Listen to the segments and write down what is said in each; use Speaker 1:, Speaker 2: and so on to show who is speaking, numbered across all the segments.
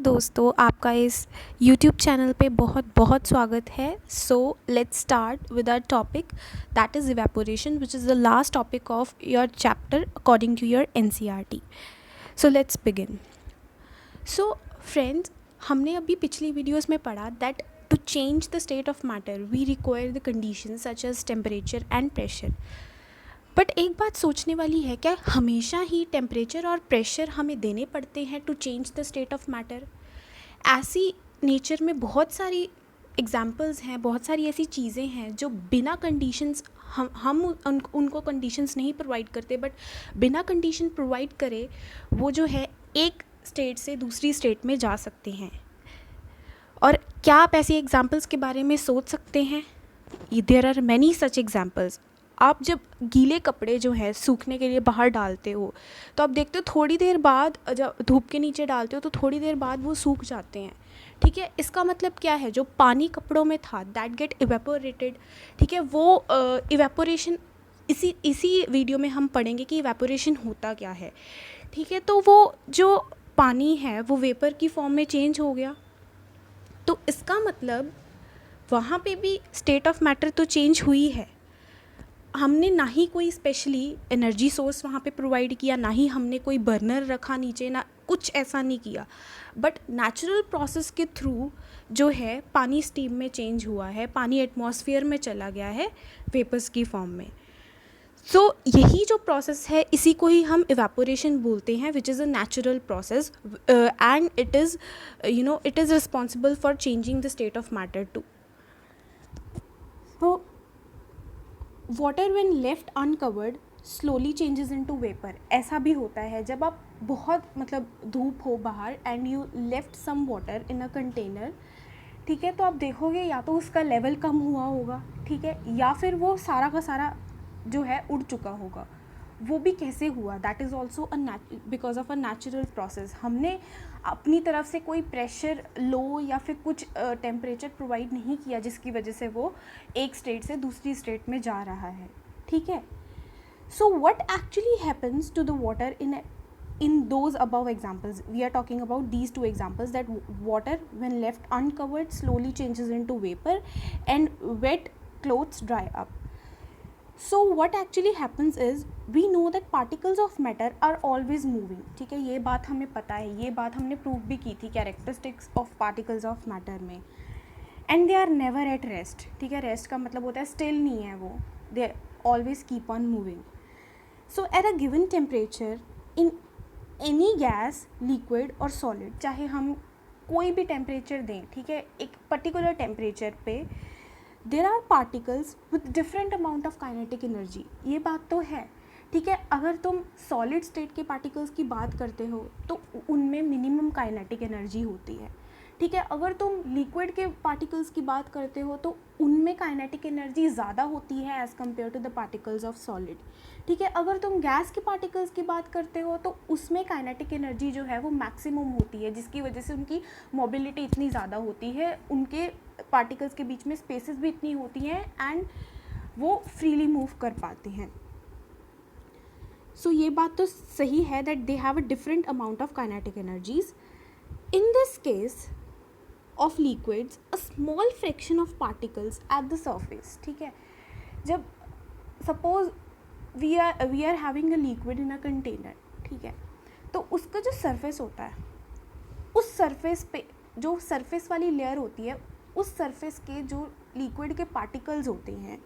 Speaker 1: दोस्तों, आपका इस यूट्यूब चैनल पे बहुत बहुत स्वागत है। So let's start with our topic that is evaporation, which is the last topic of your chapter according to your NCERT. So let's begin. So friends, हमने अभी पिछली वीडियोस में पढ़ा that to change the state of matter we require the conditions such as temperature and pressure. But एक बात सोचने वाली है, क्या हमेशा ही टेम्परेचर और प्रेशर हमें देने पड़ते हैं to change the state of matter? ऐसी नेचर में बहुत सारी एग्जाम्पल्स हैं, बहुत सारी ऐसी चीज़ें हैं जो बिना कंडीशंस हम उनको कंडीशंस नहीं प्रोवाइड करते, बट बिना कंडीशन प्रोवाइड करे वो जो है एक स्टेट से दूसरी स्टेट में जा सकते हैं। और क्या आप ऐसी एग्जाम्पल्स के बारे में सोच सकते हैं? There are many such examples. आप जब गीले कपड़े जो हैं सूखने के लिए बाहर डालते हो तो आप देखते हो थोड़ी देर बाद, जब धूप के नीचे डालते हो तो थोड़ी देर बाद वो सूख जाते हैं। ठीक है, इसका मतलब क्या है, जो पानी कपड़ों में था दैट गेट इवेपोरेटेड। ठीक है, वो इवेपोरेशन इसी वीडियो में हम पढ़ेंगे कि इवेपोरेशन होता क्या है। ठीक है, तो वो जो पानी है वो वेपर की फॉर्म में चेंज हो गया, तो इसका मतलब वहाँ पे भी स्टेट ऑफ मैटर तो चेंज हुई है। हमने ना ही कोई स्पेशली एनर्जी सोर्स वहाँ पे प्रोवाइड किया, ना ही हमने कोई बर्नर रखा नीचे, ना कुछ ऐसा नहीं किया, बट नेचुरल प्रोसेस के थ्रू जो है पानी स्टीम में चेंज हुआ है, पानी एटमॉस्फेयर में चला गया है वेपर्स की फॉर्म में। सो यही जो प्रोसेस है इसी को ही हम इवेपोरेशन बोलते हैं, which is a natural process and it is responsible for changing the state of matter too. So water when left uncovered slowly changes into vapour. ऐसा भी होता है जब आप बहुत धूप हो बाहर and you left some water in a container, ठीक है, तो आप देखोगे या तो उसका लेवल कम हुआ होगा, ठीक है, या फिर वो सारा का सारा जो है उड़ चुका होगा। वो भी कैसे हुआ? That is also because of a natural process. हमने अपनी तरफ से कोई प्रेशर लो या फिर कुछ टेम्परेचर प्रोवाइड नहीं किया जिसकी वजह से वो एक स्टेट से दूसरी स्टेट में जा रहा है। ठीक है, so what actually happens to the water in those above examples? We are talking about these two examples, that water when left uncovered slowly changes into vapor and wet clothes dry up. So what actually happens is we know that particles of matter are always moving. ठीक है, ये बात हमें पता है, ये बात हमने प्रूव भी की थी characteristics of particles of matter में। And they are never at rest. ठीक है, रेस्ट का मतलब होता है स्टिल नहीं है वो, they always keep on moving. So at a given temperature in any gas, liquid और सॉलिड, चाहे हम कोई भी टेम्परेचर दें, ठीक है, एक पर्टिकुलर टेम्परेचर पे there are particles with different amount of kinetic energy. ये बात तो है, ठीक है। अगर तुम सॉलिड स्टेट के पार्टिकल्स की बात करते हो तो उनमें मिनिमम काइनेटिक एनर्जी होती है, ठीक है। अगर तुम लिक्विड के पार्टिकल्स की बात करते हो तो उनमें काइनेटिक एनर्जी ज़्यादा होती है as compared to the particles of solid, ठीक है। अगर तुम गैस के पार्टिकल्स की बात करते हो तो उसमें काइनेटिक एनर्जी जो है वो मैक्सिमम होती है, जिसकी वजह से उनकी मोबिलिटी इतनी ज़्यादा होती है, उनके पार्टिकल्स के बीच में स्पेसेस भी इतनी होती हैं एंड वो फ्रीली मूव कर पाते हैं। सो ये बात तो सही है that they have a different amount of kinetic energies. In this case of liquids a small fraction of particles at the surface, ठीक है। जब suppose we are having a liquid in a container, ठीक है, तो उसका जो surface होता है, उस surface पे जो surface वाली layer होती है, उस surface के जो liquid के particles होते हैं,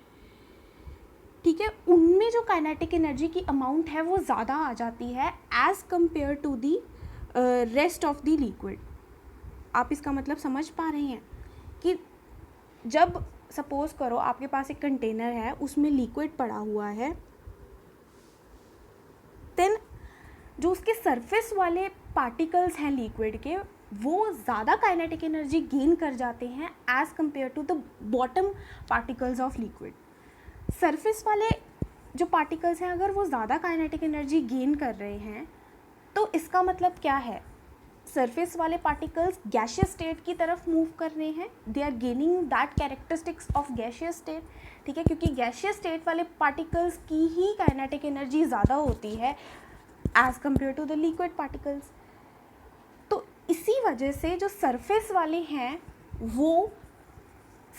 Speaker 1: ठीक है, उनमें जो काइनेटिक एनर्जी की अमाउंट है वो ज़्यादा आ जाती है as compared to the rest of the liquid. आप इसका मतलब समझ पा रहे हैं कि जब सपोज़ करो आपके पास एक कंटेनर है, उसमें लिक्विड पड़ा हुआ है, देन जो उसके सरफेस वाले पार्टिकल्स हैं लिक्विड के, वो ज़्यादा काइनेटिक एनर्जी गेन कर जाते हैं as compared to the bottom particles of liquid. Surface वाले जो पार्टिकल्स हैं अगर वो ज़्यादा काइनेटिक एनर्जी गेन कर रहे हैं तो इसका मतलब क्या है, सरफेस वाले पार्टिकल्स गैशियस स्टेट की तरफ मूव कर रहे हैं, they are gaining that characteristics of gaseous state, ठीक है, क्योंकि गैशियस स्टेट वाले पार्टिकल्स की ही काइनेटिक एनर्जी ज़्यादा होती है as compared to the liquid particles. तो इसी वजह से जो सरफेस वाले हैं, वो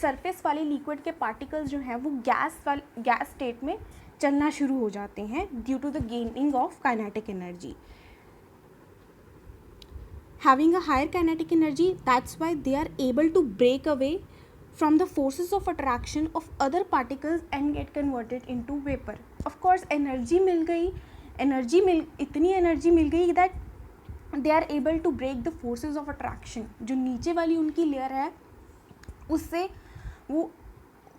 Speaker 1: सरफेस वाले लिक्विड के पार्टिकल्स जो हैं वो गैस स्टेट में चलना शुरू हो जाते हैं due to the gaining of kinetic energy. Having a higher kinetic energy, that's why they are able to break away from the forces of attraction of other particles and get converted into vapor. Of course energy मिल गई, इतनी energy मिल गई that they are able to break the forces of attraction. जो नीचे वाली उनकी layer है उससे वो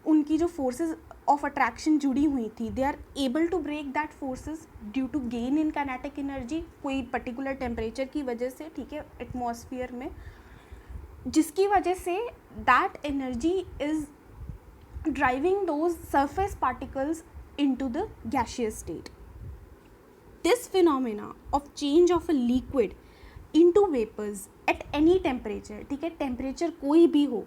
Speaker 1: उनकी जो फोर्सेस ऑफ अट्रैक्शन जुड़ी हुई थी, they are able to break that forces due to gain in kinetic energy, कोई पर्टिकुलर टेम्परेचर की वजह से, ठीक है, एटमॉस्फेयर में, जिसकी वजह से that energy is driving those surface particles into the gaseous state. This phenomena of change of a liquid into vapours at any temperature, ठीक है, टेम्परेचर कोई भी हो,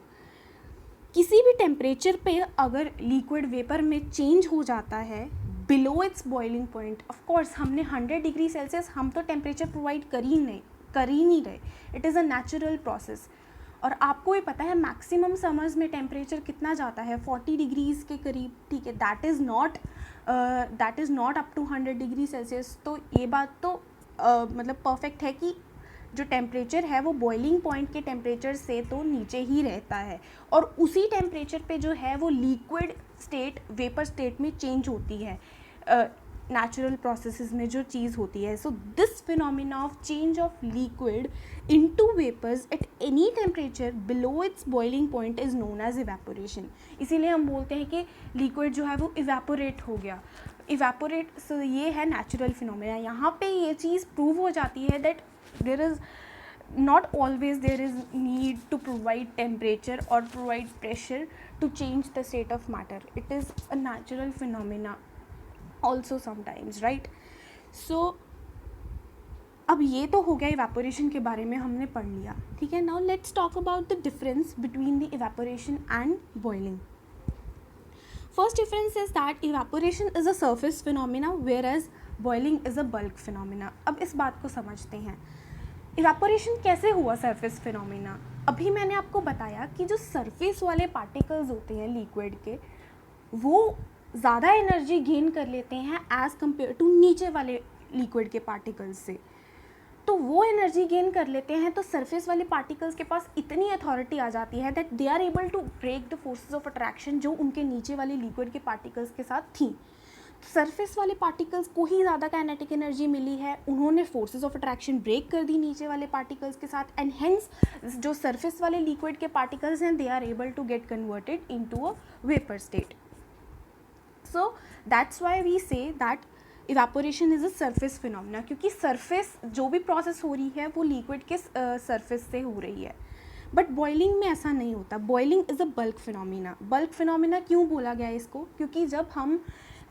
Speaker 1: किसी भी टेम्परेचर पे अगर लिक्विड वेपर में चेंज हो जाता है below its boiling point, of course हमने 100 डिग्री सेल्सियस, हम तो टेम्परेचर प्रोवाइड कर ही नहीं रहे, it is a natural process. और आपको ये पता है मैक्सिमम समर्स में टेम्परेचर कितना जाता है, 40 डिग्रीज़ के करीब, ठीक है, that is not up to 100 degree Celsius. तो ये बात तो मतलब परफेक्ट है कि जो टेम्परेचर है वो बॉइलिंग पॉइंट के टेम्परेचर से तो नीचे ही रहता है, और उसी टेम्परेचर पे जो है वो लिक्विड स्टेट वेपर स्टेट में चेंज होती है नेचुरल प्रोसेसेस में जो चीज़ होती है. So this phenomena of change of liquid into vapours at any temperature below its boiling point is known as evaporation. इसीलिए हम बोलते हैं कि लिक्विड जो है वो इवेपोरेट हो गया. इवेपोरेट, सो ये है नेचुरल फिनोमिना. यहाँ पे ये चीज़ प्रूव हो जाती है that there is not always there is need to provide temperature or provide pressure to change the state of matter. It is a natural phenomena also sometimes, right? So अब ये तो हो गया evaporation के बारे में हमने पढ़ लिया, ठीक है. Now let's talk about the difference between the evaporation and boiling. First difference is that evaporation is a surface phenomena whereas boiling is a bulk phenomena. अब इस बात को समझते हैं. इवेपोरेशन कैसे हुआ सरफेस फिनोमेना. अभी मैंने आपको बताया कि जो सरफेस वाले पार्टिकल्स होते हैं लिक्विड के, वो ज़्यादा एनर्जी गेन कर लेते हैं एज़ कम्पेयर टू नीचे वाले लिक्विड के पार्टिकल्स से. तो वो एनर्जी गेन कर लेते हैं तो सरफेस वाले पार्टिकल्स के पास इतनी अथॉरिटी आ जाती है that they are able to break the forces of attraction जो उनके नीचे वाले लिक्विड के पार्टिकल्स के साथ थी. सरफेस वाले पार्टिकल्स को ही ज़्यादा काइनेटिक एनर्जी मिली है, उन्होंने फोर्सेस ऑफ अट्रैक्शन ब्रेक कर दी नीचे वाले पार्टिकल्स के साथ, एंड हेंस जो सरफेस वाले लिक्विड के पार्टिकल्स हैं they are able to get converted into a vapour state. So that's why we say that evaporation is a surface phenomena, क्योंकि सरफेस जो भी प्रोसेस हो रही है वो लिक्विड के सरफेस से हो रही है. बट बॉइलिंग में ऐसा नहीं होता. Boiling is a bulk phenomena. Bulk phenomena क्यों बोला गया इसको, क्योंकि जब हम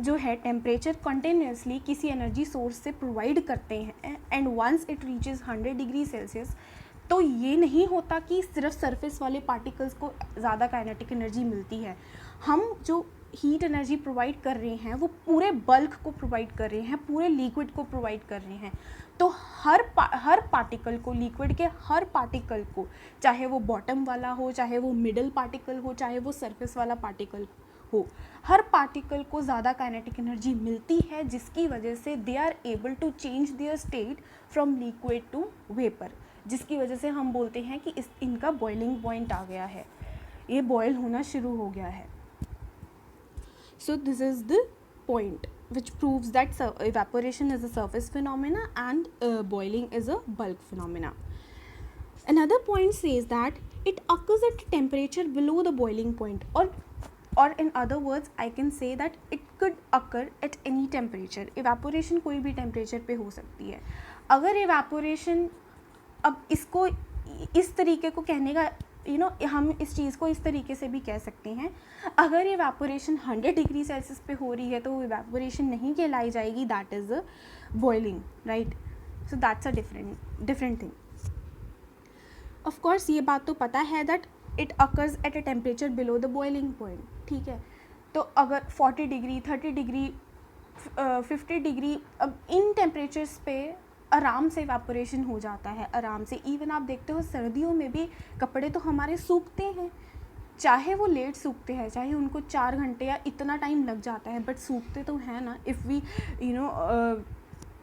Speaker 1: जो है टेम्परेचर कंटिन्यूसली किसी एनर्जी सोर्स से प्रोवाइड करते हैं and once it reaches 100 degree Celsius, तो ये नहीं होता कि सिर्फ सरफेस वाले पार्टिकल्स को ज़्यादा काइनेटिक एनर्जी मिलती है. हम जो हीट एनर्जी प्रोवाइड कर रहे हैं वो पूरे बल्क को प्रोवाइड कर रहे हैं, पूरे लिक्विड को प्रोवाइड कर रहे हैं. तो हर पार्टिकल को, लिक्विड के हर पार्टिकल को, चाहे वो बॉटम वाला हो, चाहे वो मिडल पार्टिकल हो, चाहे वो सरफेस वाला पार्टिकल हो, हर पार्टिकल को ज़्यादा काइनेटिक एनर्जी मिलती है, जिसकी वजह से they are able to change their state from liquid to vapour, जिसकी वजह से हम बोलते हैं कि इनका बॉइलिंग पॉइंट आ गया है, ये बॉयल होना शुरू हो गया है. So this is the point which proves that evaporation is a surface phenomena and boiling is a bulk phenomena. Another point says that it occurs at a temperature below the boiling point, or in other words I can say that it could occur at any temperature. evaporation कोई भी temperature पे हो सकती है. अगर evaporation, अब इसको इस तरीके को कहने का हम इस चीज़ को इस तरीके से भी कह सकते हैं, अगर इवेपोरेशन 100 डिग्री सेल्सियस पे हो रही है तो इवेपोरेशन नहीं कहलाई जाएगी, that is a boiling, right. So that's a different thing. Of course ये बात तो पता है that it occurs at a temperature below the boiling point, ठीक है. तो अगर 40 डिग्री 30 डिग्री 50 डिग्री, अब इन टेम्परेचर्स पे आराम से इवेपोरेशन हो जाता है, आराम से। इवन आप देखते हो सर्दियों में भी कपड़े तो हमारे सूखते हैं, चाहे वो लेट सूखते हैं, चाहे उनको 4 घंटे या इतना टाइम लग जाता है, बट सूखते तो हैं ना, if we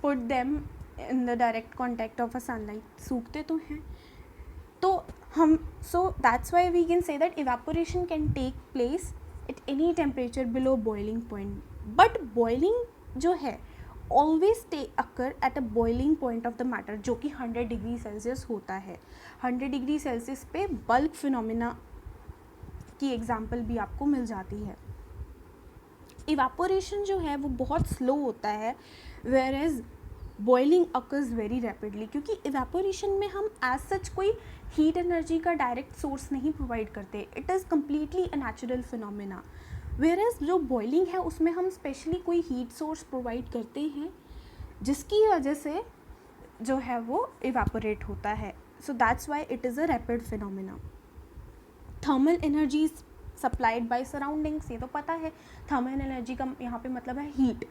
Speaker 1: put them in the direct contact of a sunlight, सूखते तो हैं। तो हम so that's why we can say that evaporation can take place at any temperature below boiling point. But boiling जो है always occur at a boiling point of the matter, जो कि 100 degree Celsius होता है। 100 डिग्री सेल्सियस पे bulk phenomena की example भी आपको मिल जाती है। इवेपोरेशन जो है वो बहुत स्लो होता है, whereas boiling occurs very rapidly, क्योंकि इवेपोरेशन में हम एज सच कोई हीट एनर्जी का डायरेक्ट सोर्स नहीं प्रोवाइड करते, it is completely a natural phenomena. Whereas जो बॉइलिंग है उसमें हम स्पेशली कोई हीट सोर्स प्रोवाइड करते हैं, जिसकी वजह से जो है वो इवेपोरेट होता है। So that's why it is a rapid phenomena. Thermal energy supplied by surroundings, ये तो पता है। थर्मल एनर्जी का यहाँ पे मतलब है हीट।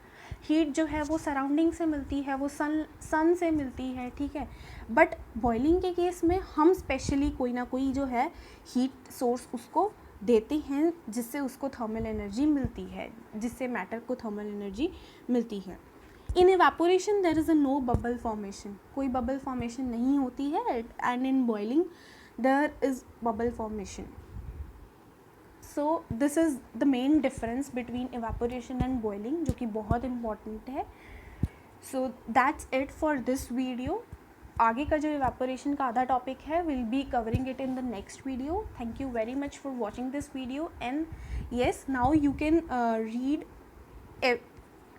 Speaker 1: हीट जो है वो सराउंडिंग से मिलती है, वो सन से मिलती है, ठीक है। बट बॉइलिंग के केस में हम स्पेशली कोई ना कोई जो है हीट सोर्स उसको देते हैं, जिससे उसको थर्मल एनर्जी मिलती है, जिससे मैटर को थर्मल एनर्जी मिलती है। In evaporation there is a no bubble formation, कोई बबल फॉर्मेशन नहीं होती है, and in boiling there is bubble formation. So this is the main difference between evaporation and boiling, जो कि बहुत इम्पॉर्टेंट है। So that's it for this video. आगे का जो इवेपोरेशन का आधा टॉपिक है, will be covering it in the next video. Thank you very much for watching this video, and yes, now you can read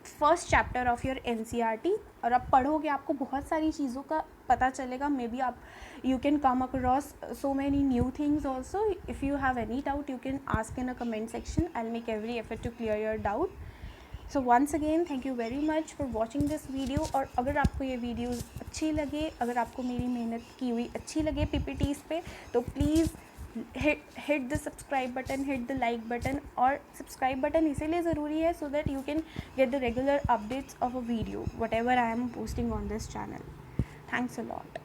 Speaker 1: first chapter of your NCERT, और आप पढ़ोगे आपको बहुत सारी चीज़ों का पता चलेगा। मे बी आप you can come across so many new things also. If you have any doubt, you can ask in a comment section. I'll make every effort to clear your doubt. So once again, thank you very much for watching this video. और अगर आपको ये videos अच्छी लगे, अगर आपको मेरी मेहनत की हुई अच्छी लगे PPTs पे, तो please hit the subscribe button, hit the like button. और subscribe button इसीलिए ज़रूरी है so that you can get the regular updates of a video whatever I am posting on this channel. Thanks a lot.